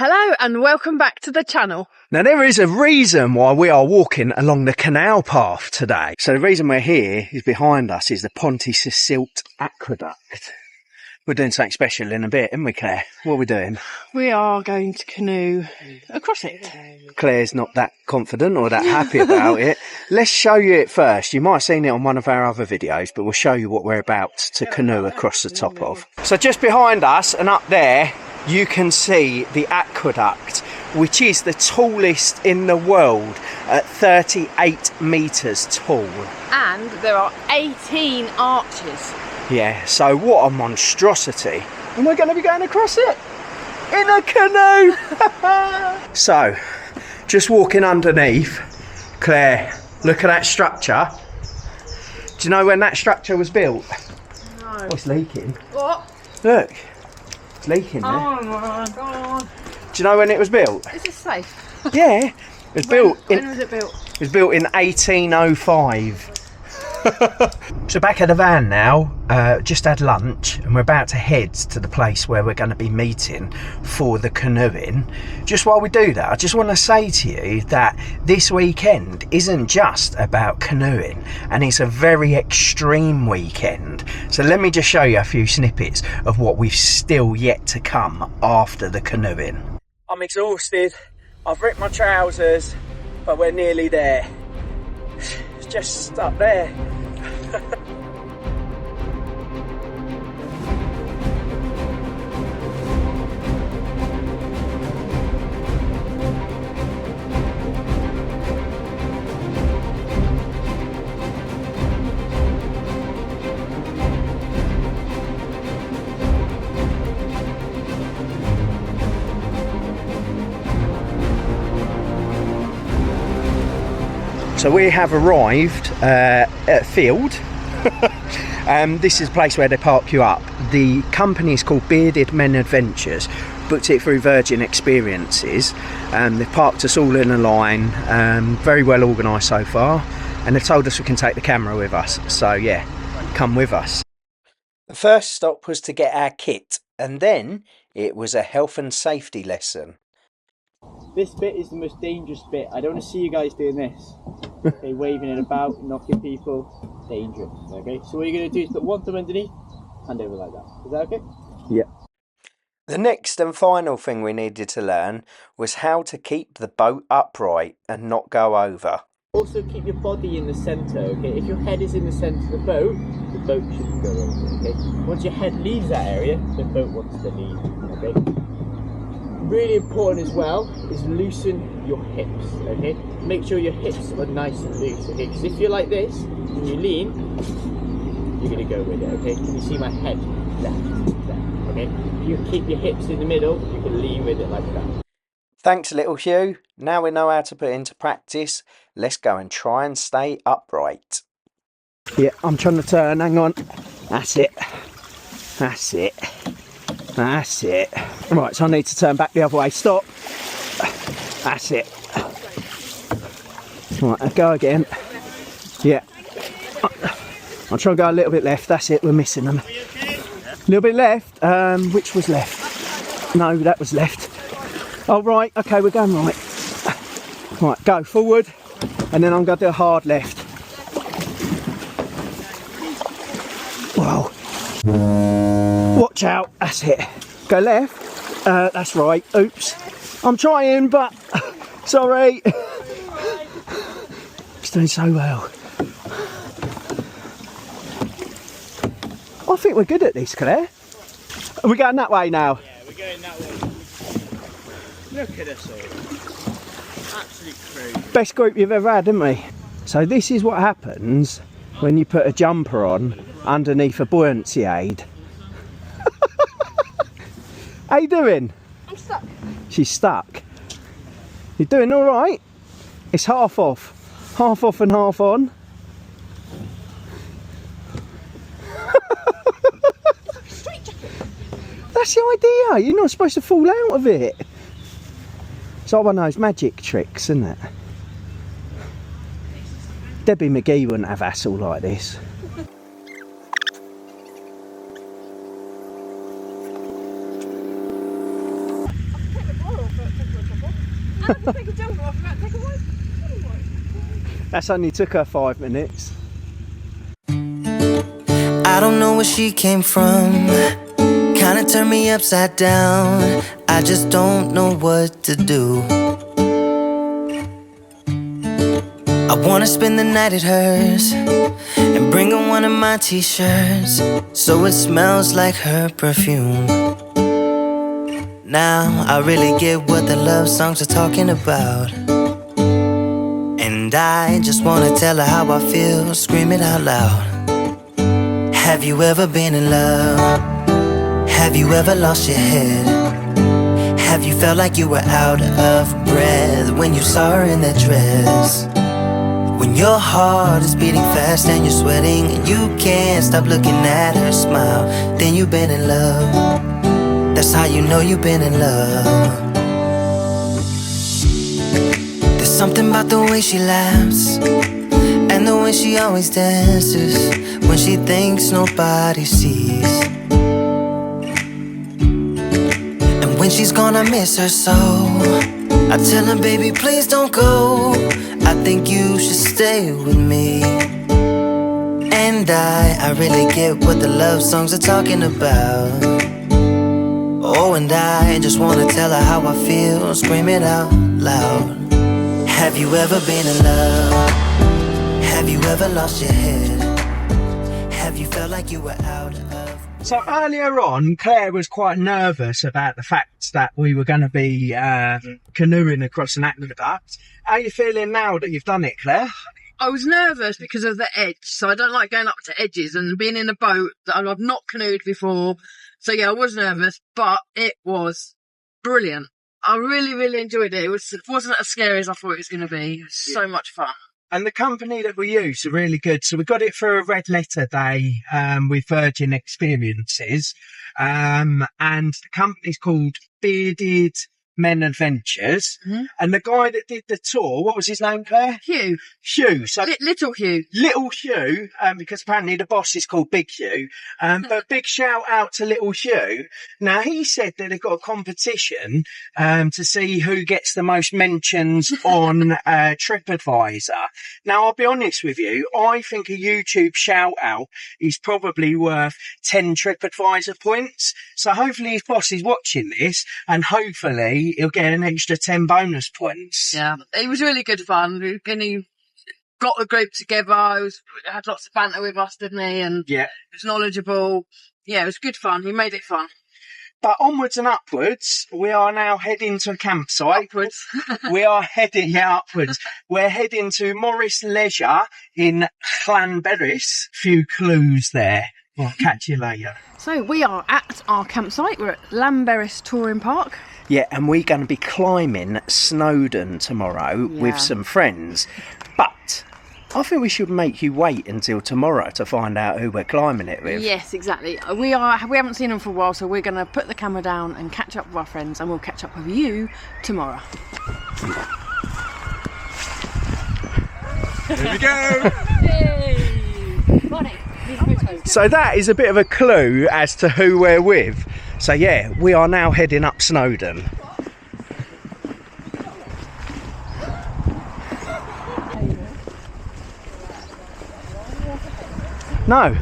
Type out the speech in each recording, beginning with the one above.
Hello and welcome back to the channel. Now there is a reason why we are walking along the Canal path today. So the reason we're here is behind us is the Silt Aqueduct. We're doing something special in a bit, aren't we, Claire? What are we doing? We are going to canoe across it. Claire's not that confident or that happy about it. Let's show you it first. You might have seen it on one of our other videos, but we'll show you what we're about to canoe across the top of. So just behind us and up there, you can see the aqueduct, which is the tallest in the world at 38 metres tall. And there are 18 arches. Yeah, so what a monstrosity. And we're going to be going across it in a canoe. So, just walking underneath. Claire, look at that structure. Do you know when that structure was built? No. Oh, it's leaking. What? Look, it's leaking there. Oh my god. Do you know when it was built? Is this safe? Yeah, it was built. When was it built? It was built in 1805. So back at the van now, just had lunch and we're about to head to the place where we're going to be meeting for the canoeing. Just while we do that, I just want to say to you that this weekend isn't just about canoeing, and it's a very extreme weekend. So let me just show you a few snippets of what we've still yet to come after the canoeing. I'm exhausted, I've ripped my trousers, but we're nearly there. It's just up there. So we have arrived at a field. This is a place where they park you up. The company is called Bearded Men Adventures. Booked it through Virgin Experiences. They've parked us all in a line. Very well organised so far. And they've told us we can take the camera with us. So yeah, come with us. The first stop was to get our kit. And then it was a health and safety lesson. This bit is the most dangerous bit. I don't want to see you guys doing this. Okay, waving it about, knocking people. Dangerous, okay? So what you're going to do is put one thumb underneath, hand over like that. Is that okay? Yeah. The next and final thing we needed to learn was how to keep the boat upright and not go over. Also keep your body in the centre, okay? If your head is in the centre of the boat shouldn't go over, okay? Once your head leaves that area, the boat wants to leave, okay? Really important as well is loosen your hips, okay? Make sure your hips are nice and loose, okay? Because if you're like this and you lean, you're going to go with it, okay? Can you see my head? Left, okay? If you keep your hips in the middle, you can lean with it like that. Thanks, little Hugh. Now we know how to put it into practice. Let's go and try and stay upright. Yeah, I'm trying to turn. Hang on. That's it. That's it. That's it. Right, so I need to turn back the other way. Stop. That's it. Right, I'll go again. Yeah. I'll try and go a little bit left. That's it, we're missing them. A little bit left. Which was left? No, that was left. Oh, right. Okay, we're going right. Right, go forward. And then I'm going to do a hard left. Whoa. Watch out, that's it. Go left, that's right, oops. I'm trying, but, sorry. It's doing so well. I think we're good at this, Claire. Are we going that way now? Yeah, we're going that way. Look at us all. Absolute crazy. Best group you've ever had, haven't we? So this is what happens when you put a jumper on underneath a buoyancy aid. How you doing? I'm stuck. She's stuck. You're doing all right? It's half off. Half off and half on. That's the idea. You're not supposed to fall out of it. It's like one of those magic tricks, isn't it? Debbie McGee wouldn't have hassle like this. That's only took her 5 minutes. I don't know where she came from. Kinda turned me upside down. I just don't know what to do. I wanna spend the night at hers and bring her one of my t-shirts so it smells like her perfume. Now I really get what the love songs are talking about, and I just wanna tell her how I feel, scream it out loud. Have you ever been in love? Have you ever lost your head? Have you felt like you were out of breath when you saw her in that dress? When your heart is beating fast and you're sweating and you can't stop looking at her smile, then you've been in love. That's how you know you've been in love. There's something about the way she laughs and the way she always dances when she thinks nobody sees. And when she's gone I miss her so. I tell her, baby, please don't go. I think you should stay with me. And I really get what the love songs are talking about. Oh, and I just wanna tell her how I feel, scream it out loud. Have you ever been in love? Have you ever lost your head? Have you felt like you were out of... So earlier on, Claire was quite nervous about the fact that we were going to be canoeing across an aqueduct. How are you feeling now that you've done it, Claire? I was nervous because of the edge, so I don't like going up to edges and being in a boat that I've not canoed before. So yeah, I was nervous, but it was brilliant. I really, really enjoyed it. It wasn't as scary as I thought it was going to be. It was so much fun. And the company that we use are really good. So we got it for a red letter day with Virgin Experiences. And the company's called Bearded Men Adventures. Mm-hmm. And the guy that did the tour, what was his name, Claire? Hugh. Hugh. So Little Hugh. Little Hugh, because apparently the boss is called Big Hugh. But big shout out to Little Hugh. Now, he said that they've got a competition to see who gets the most mentions on TripAdvisor. Now, I'll be honest with you, I think a YouTube shout out is probably worth 10 TripAdvisor points. So hopefully his boss is watching this, and hopefully he'll get an extra 10 bonus points. Yeah, it was really good fun. And he got the group together. Had lots of banter with us, didn't he? And yeah, he was knowledgeable. Yeah, it was good fun. He made it fun. But onwards and upwards, we are now heading to a campsite. Upwards. We are heading upwards. We're heading to Morris Leisure in Llanberis. Few clues there. We'll catch you later. So we are at our campsite. We're at Llanberis Touring Park. Yeah, and we're going to be climbing Snowdon tomorrow with some friends. But I think we should make you wait until tomorrow to find out who we're climbing it with. Yes, exactly. We haven't seen them for a while, so we're going to put the camera down and catch up with our friends, and we'll catch up with you tomorrow. Here we go! Hey! Morning. So that is a bit of a clue as to who we're with. So yeah, we are now heading up Snowdon. No,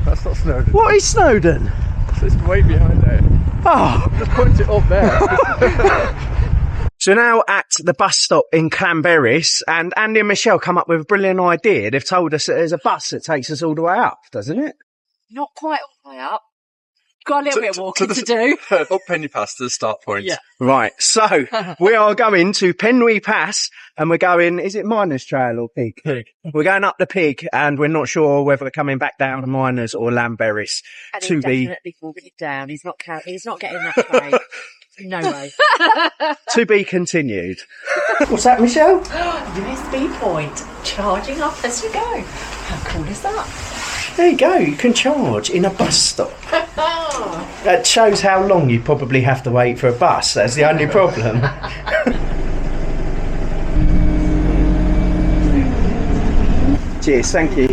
that's not Snowdon. what is Snowdon? It's way behind there. Oh, Just point it up there. so now at the bus stop in Llanberis, and Andy and Michelle come up with a brilliant idea. They've told us that there's a bus that takes us all the way up, doesn't it? Not quite all the way up. Got a little bit of walking to do. Up Penny Pass to the start point. Yeah. Right, so we are going to Betwsy Path, and we're going, is it Miners Trail or Pyg? Pyg. We're going up the Pyg, and we're not sure whether we're coming back down to Miners or Llanberis. And to he's be definitely walking it down. He's not getting that train. No way. to be continued. What's that, Michelle? USB point. Charging up as you go. How cool is that? There you go, you can charge in a bus stop. That shows how long you probably have to wait for a bus. That's the only problem. Cheers, thank you.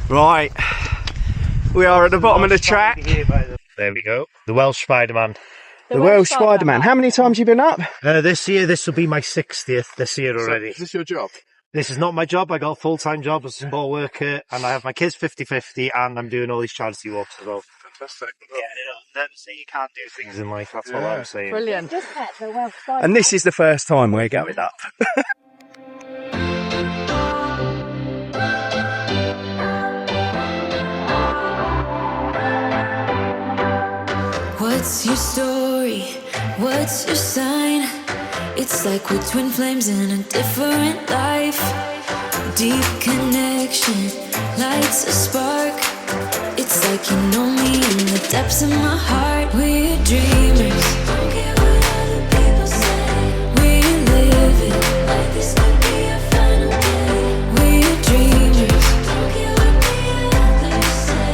Right, we are at the bottom of the track. There we go. The Welsh Spider-Man. The Welsh Spider-Man. How many times you been up? This year, this will be my 60th this year already. Is this your job? This is not my job. I got a full-time job as a support worker, and I have my kids 50-50, and I'm doing all these charity walks as well. Fantastic. Yeah, never say you can't do things in life. That's what I'm saying. Brilliant. And this is the first time we're going up. What's your story? What's your sign? It's like we're twin flames in a different life. Deep connection lights a spark. It's like you know me in the depths of my heart. We're dreamers. Don't care what other people say. We live it like this could be our final day. We're dreamers. Don't care what the others say.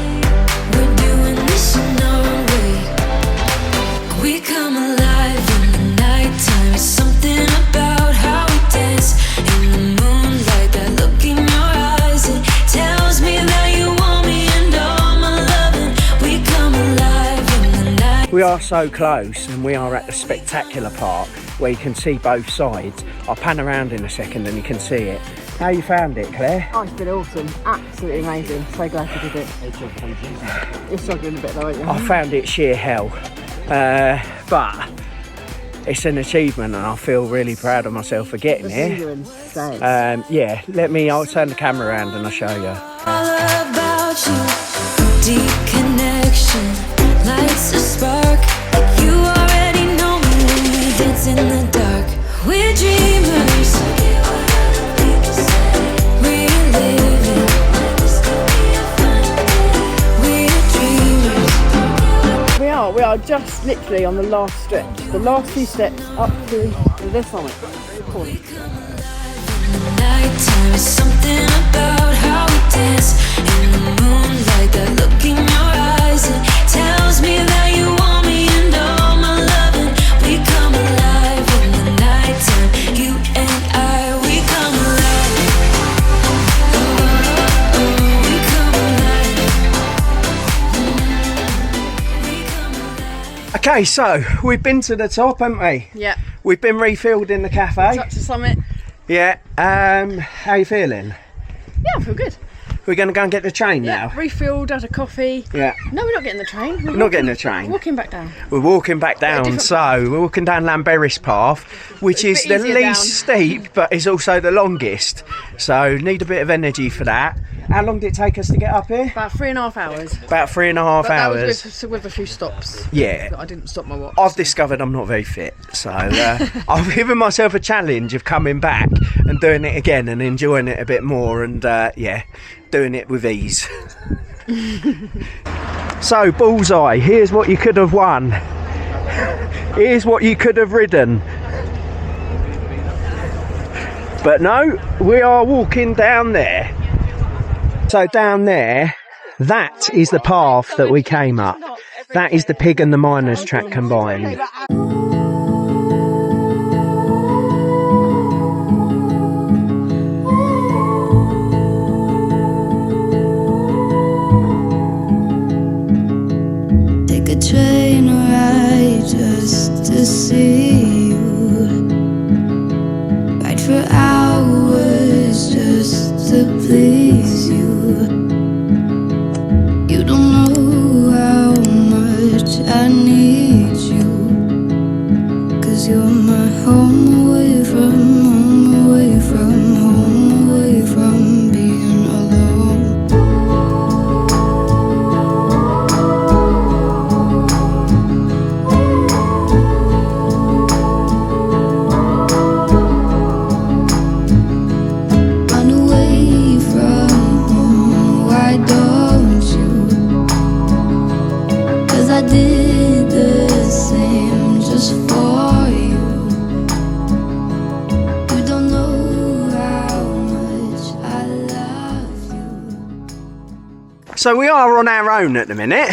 We're doing this in our way. We come alive in the nighttime. It's something about how we dance in the moonlight. That look in your eyes, it tells me that you want me and all my loving. We come alive in the night. We are so close, and we are at the spectacular part where you can see both sides. I'll pan around in a second and you can see it. How you found it, Claire? Oh, it's been awesome. Absolutely amazing. So glad you did it. You're struggling a bit though, aren't you? I found it sheer hell, but it's an achievement, and I feel really proud of myself for getting here. Yeah, I'll turn the camera around and I'll show you. All about you, deep connection lights a spark. Like you already know me when we dance in the dark. We're dreamers. We live it like this could be a final day. We're dreamers. We are just literally on the last stretch. The last few steps up to this summit. Nighttime is something about how we dance in the moonlight. That look in your eyes, it tells me that you want me and all my loving. We come alive in the nighttime. You and I, we come alive. We come alive. We come alive. Okay, so we've been to the top, haven't we? Yeah. We've been refilled in the cafe. Up to the summit. Yeah. How you feeling? Yeah, I feel good. We're going to go and get the train Yeah. now. Refilled, had a coffee. Yeah. No, we're not getting the train. We're not getting the train. Walking back down. We're walking back down, different so we're walking down Llanberis Path, which is It's a bit the easier least steep, but is also the longest. So need a bit of energy for that. How long did it take us to get up here? About 3.5 hours. About 3.5 But hours. that was with a few stops. Yeah. I didn't stop my watch. I've discovered I'm not very fit, so I've given myself a challenge of coming back and doing it again and enjoying it a bit more, and doing it with ease. So, bullseye, here's what you could have won. Here's what you could have ridden. But no, we are walking down there. So down there, that is the path that we came up. That is the Pyg and the Miners track combined. Take a train ride just to see you. Ride for hours just to please you. You don't know how much I need you. 'Cause you're my home away from home, away from home, away from being alone. Run away from home, why don't you? 'Cause I did the same just for you. You don't know how much I love you. So we are on our own at the minute.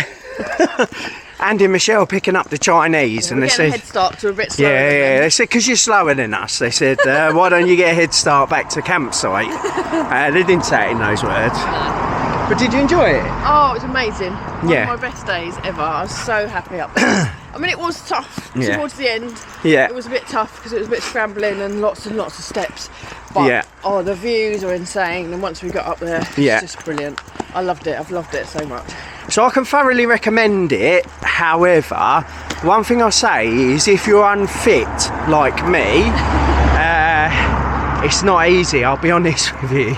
Andy and Michelle picking up the Chinese, and We're they getting a said, head start to a bit slower. yeah, than them. they said, because you're slower than us, they said, why don't you get a head start back to campsite? They didn't say it in those words. But did you enjoy it? Oh, it was amazing. One Yeah. of my best days ever. I was so happy up there. I mean, it was tough Yeah. towards the end. Yeah. It was a bit tough because it was a bit scrambling and lots of steps. But Yeah. oh, the views are insane. And once we got up there, Yeah. it's just brilliant. I loved it. I've loved it so much. So I can thoroughly recommend it. However, one thing I say is if you're unfit like me, it's not easy, I'll be honest with you.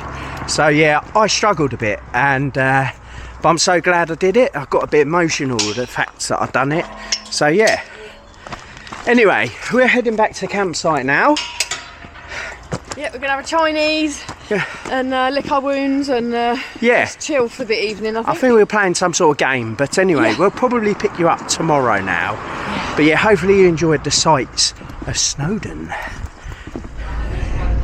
So yeah, I struggled a bit, and but I'm so glad I did it. I got a bit emotional with the fact that I've done it. So yeah. Anyway, we're heading back to the campsite now. Yeah, we're gonna have a Chinese and lick our wounds and Yeah. just chill for the evening. I I think. think we were playing some sort of game, but anyway, Yeah. we'll probably pick you up tomorrow now. But yeah, hopefully you enjoyed the sights of Snowdon.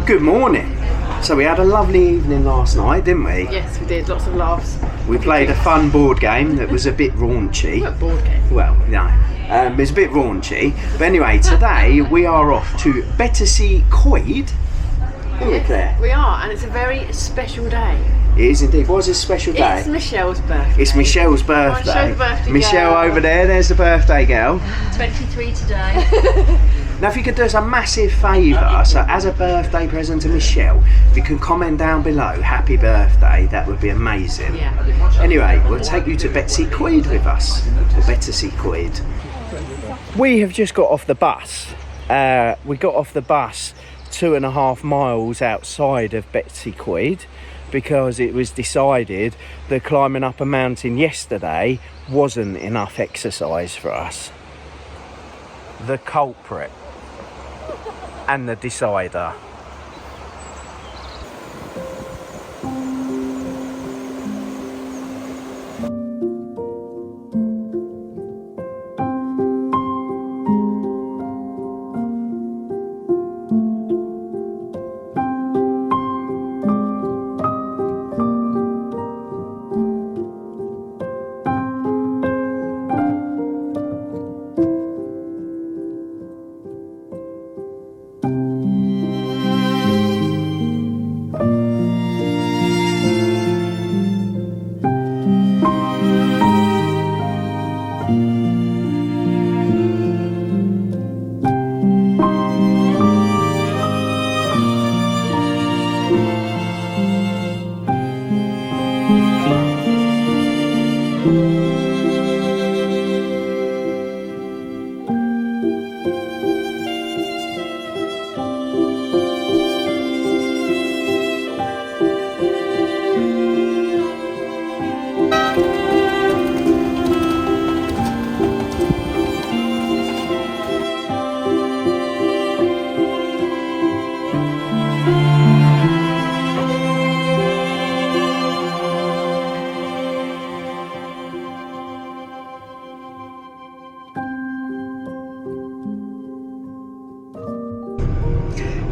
Good morning. So we had a lovely evening last night, didn't we? Yes, we did. Lots of laughs. We played a fun board game that was a bit raunchy. What board game? Well, no, it was a bit raunchy. But anyway, today we are off to Betwsy Coyd. Isn't it, Claire? We are, and it's a very special day. It is indeed. What's a special day? It's Michelle's birthday. It's Michelle's birthday. show the birthday Michelle girl. over there, there's the birthday girl. 23 today. Now if you could do us a massive favour, so as a birthday present to Michelle, if you can comment down below, happy birthday, that would be amazing. Yeah. Anyway, we'll take you to Betwsy Coyd with us, or Betwsy Coyd. We have just got off the bus. We got off the bus 2.5 miles outside of Betwsy Coyd because it was decided that climbing up a mountain yesterday wasn't enough exercise for us. The culprit and the decider.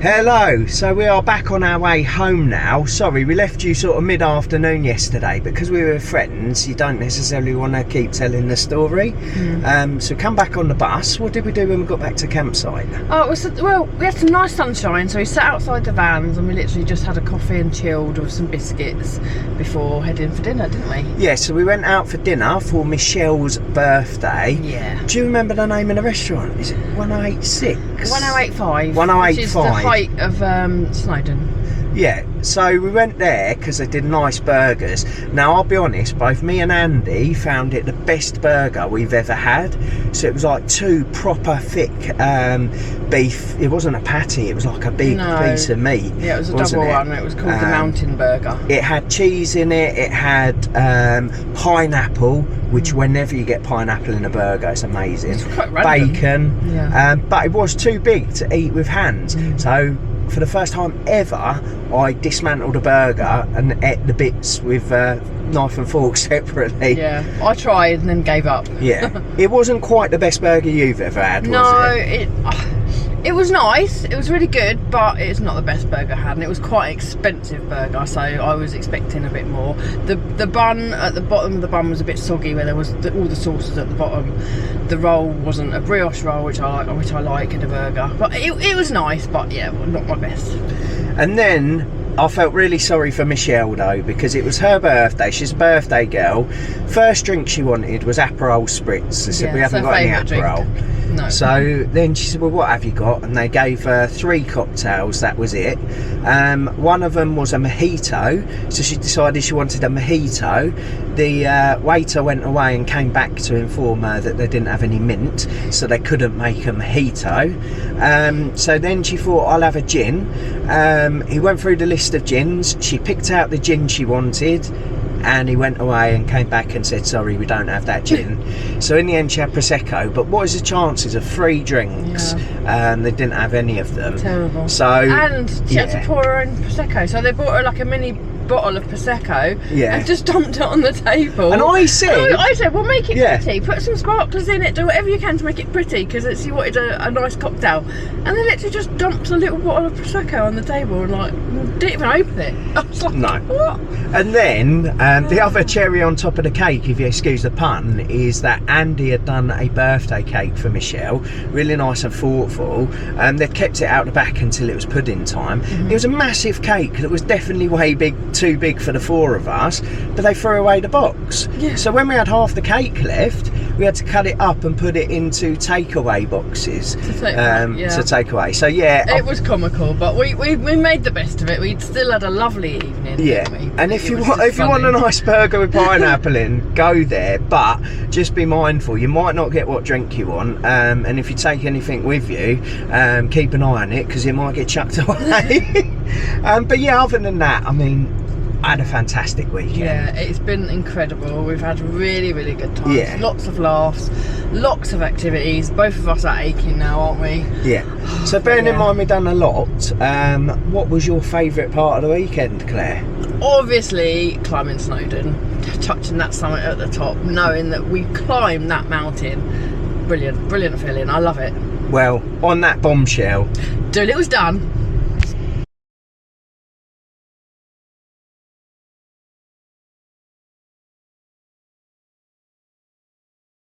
Hello, so we are back on our way home now. Sorry, we left you sort of mid-afternoon yesterday, but because we were friends, you don't necessarily want to keep telling the story. So come back on the bus. What did we do when we got back to campsite? Oh, it was, well, we had some nice sunshine, so we sat outside the vans and we literally just had a coffee and chilled with some biscuits before heading for dinner, didn't we? Yeah, so we went out for dinner for Michelle's birthday. Yeah. Do you remember the name of the restaurant? Is it 1086? 1085. 1085. Which is the height of Snowdon. Yeah, so we went there because they did nice burgers. Now, I'll be honest, both me and Andy found it the best burger we've ever had. So it was like two proper thick beef. It wasn't a patty, it was like a big piece of meat. Yeah, it was a double one. It was called the Mountain Burger. It had cheese in it, it had pineapple, which whenever you get pineapple in a burger, it's amazing. It's quite random. Bacon, Yeah. but it was too big to eat with hands. So for the first time ever, I dismantled a burger and ate the bits with knife and fork separately. Yeah, I tried and then gave up. Yeah, it wasn't quite the best burger you've ever had, No, was it? it was nice. It was really good, but it's not the best burger I had, and it was quite an expensive burger, so I was expecting a bit more. The bun at the bottom of the bun was a bit soggy, where there was all the sauces at the bottom. The roll wasn't a brioche roll, which I like in a burger, but it was nice, but yeah, not my best. And then I felt really sorry for Michelle though, because it was her birthday. She's a birthday girl. First drink she wanted was Aperol Spritz. I said, we haven't got any Aperol. No. So then she said, well, what have you got? And they gave her 3 cocktails, that was it. One of them was a mojito, so she decided she wanted a mojito. The waiter went away and came back to inform her that they didn't have any mint, so they couldn't make a mojito. So then she thought, I'll have a gin. He went through the list of gins. She picked out the gin she wanted, and he went away and came back and said, sorry, we don't have that gin. So in the end she had Prosecco, but what is the chances of 3 drinks? They didn't have any of them. Terrible. So and she had to pour her own Prosecco, so they bought her like a mini bottle of Prosecco and just dumped it on the table. And I said, well, make it pretty, put some sparklers in it, do whatever you can to make it pretty, because she wanted a nice cocktail. And they literally just dumped a little bottle of Prosecco on the table and like didn't even open it. I was like, no. What? And then the other cherry on top of the cake, if you excuse the pun, is that Andy had done a birthday cake for Michelle, really nice and thoughtful. They'd kept it out the back until it was pudding time. It was a massive cake that was definitely too big for the 4 of us, but they threw away the box. So when we had half the cake left, we had to cut it up and put it into takeaway boxes to take away. So it was comical, but we made the best of it. We still had a lovely evening. And if you want a nice burger with pineapple in, go there, but just be mindful, you might not get what drink you want, and if you take anything with you, keep an eye on it, because it might get chucked away. But other than that, I mean, I had a fantastic weekend. Yeah, it's been incredible. We've had really, really good times. Lots of laughs, lots of activities. Both of us are aching now, aren't we? Yeah. So bearing in mind we've done a lot, what was your favourite part of the weekend, Claire? Obviously, climbing Snowdon, touching that summit at the top, knowing that we climbed that mountain. Brilliant, brilliant feeling. I love it. Well, on that bombshell, Dolittle's done.